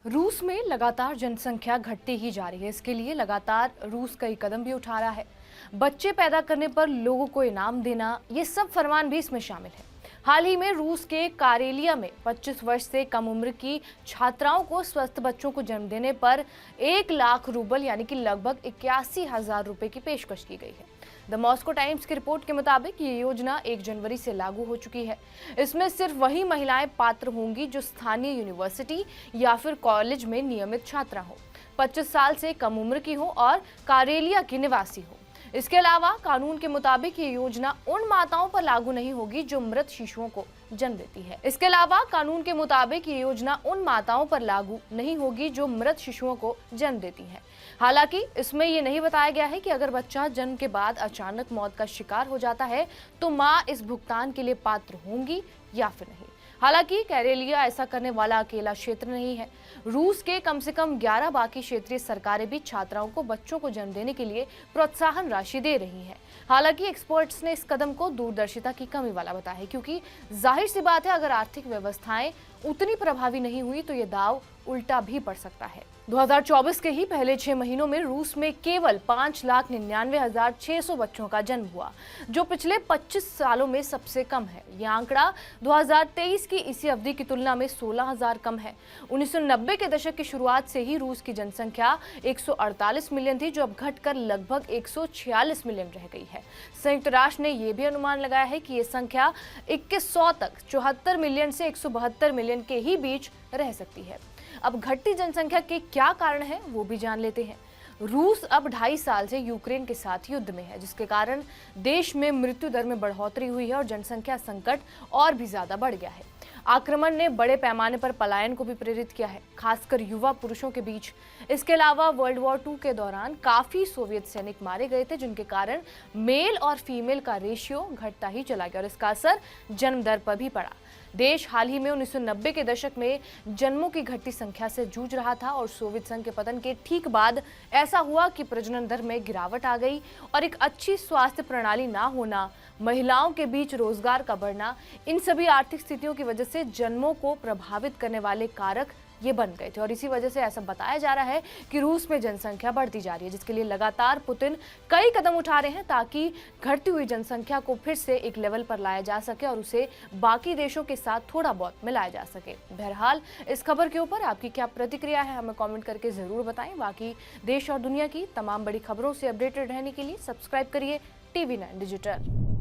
रूस में लगातार जनसंख्या घटती ही जा रही है। इसके लिए लगातार रूस कई कदम भी उठा रहा है। बच्चे पैदा करने पर लोगों को इनाम देना, ये सब फरमान भी इसमें शामिल है। हाल ही में रूस के कारेलिया में 25 वर्ष से कम उम्र की छात्राओं को स्वस्थ बच्चों को जन्म देने पर 1 लाख रूबल यानी कि लगभग 81,000 रुपए की पेशकश की गई है। द मॉस्को टाइम्स की रिपोर्ट के मुताबिक ये योजना 1 जनवरी से लागू हो चुकी है। इसमें सिर्फ वही महिलाएं पात्र होंगी जो स्थानीय यूनिवर्सिटी या फिर कॉलेज में नियमित छात्रा हो, 25 साल से कम उम्र की हो और कारेलिया की निवासी हो। इसके अलावा कानून के मुताबिक ये योजना उन माताओं पर लागू नहीं होगी जो मृत शिशुओं को जन्म देती है। इसके अलावा कानून के मुताबिक ये योजना उन माताओं पर लागू नहीं होगी जो मृत शिशुओं को जन्म देती हैं। हालांकि इसमें ये नहीं बताया गया है कि अगर बच्चा जन्म के बाद अचानक मौत का शिकार हो जाता है तो मां इस भुगतान के लिए पात्र होंगी या फिर नहीं। हालांकि कैरेलिया ऐसा करने वाला अकेला क्षेत्र नहीं है। रूस के कम से कम 11 बाकी क्षेत्रीय सरकारें भी छात्राओं को बच्चों को जन्म देने के लिए प्रोत्साहन राशि दे रही हैं। हालांकि एक्सपर्ट्स ने इस कदम को दूरदर्शिता की कमी वाला बताया है, क्योंकि जाहिर सी बात है अगर आर्थिक व्यवस्थाएं उतनी प्रभावी नहीं हुई तो ये दाव उल्टा भी पड़ सकता है। 2024 के ही पहले 6 महीनों में रूस में केवल 5,99,600 बच्चों का जन्म हुआ, जो पिछले 25 सालों में सबसे कम है। यह आंकड़ा 2023 की इसी अवधि की तुलना में 16,000 कम है। 1990 के दशक की शुरुआत से ही रूस की जनसंख्या 148 मिलियन थी, जो अब घटकर लगभग 146 मिलियन रह गई है। संयुक्त राष्ट्र ने यह भी अनुमान लगाया है कि यह संख्या 2100 तक 74 मिलियन से 172 मिलियन के ही बीच रह सकती है। अब घटती जनसंख्या के क्या कारण हैं वो भी जान लेते हैं। रूस अब 2.5 साल से यूक्रेन के साथ युद्ध में है, जिसके कारण देश में मृत्यु दर में बढ़ोतरी हुई है और जनसंख्या संकट और भी ज्यादा बढ़ गया है। आक्रमण ने बड़े पैमाने पर पलायन को भी प्रेरित किया है, खासकर युवा पुरुषों के बीच। इसके अलावा वर्ल्ड वॉर 2 के दौरान काफी सोवियत सैनिक मारे गए थे, जिनके कारण मेल और फीमेल का रेशियो घटता ही चला गया और इसका असर जन्म दर पर भी पड़ा। देश हाल ही में 1990 के दशक में जन्मों की घटती संख्या से जूझ रहा था और सोवियत संघ के पतन के ठीक बाद ऐसा हुआ कि प्रजनन दर में गिरावट आ गई और एक अच्छी स्वास्थ्य प्रणाली ना होना, महिलाओं के बीच रोजगार का बढ़ना, इन सभी आर्थिक स्थितियों की वजह से जन्मों को प्रभावित करने वाले कारक ये बन गए थे और इसी वजह से ऐसा बताया जा रहा है कि रूस में जनसंख्या बढ़ती जा रही है, जिसके लिए लगातार पुतिन कई कदम उठा रहे हैं ताकि घटती हुई जनसंख्या को फिर से एक लेवल पर लाया जा सके और उसे बाकी देशों के साथ थोड़ा बहुत मिलाया जा सके। बहरहाल इस खबर के ऊपर आपकी क्या प्रतिक्रिया है, हमें कॉमेंट करके जरूर बताएं। बाकी देश और दुनिया की तमाम बड़ी खबरों से अपडेटेड रहने के लिए सब्सक्राइब करिए TV9 डिजिटल।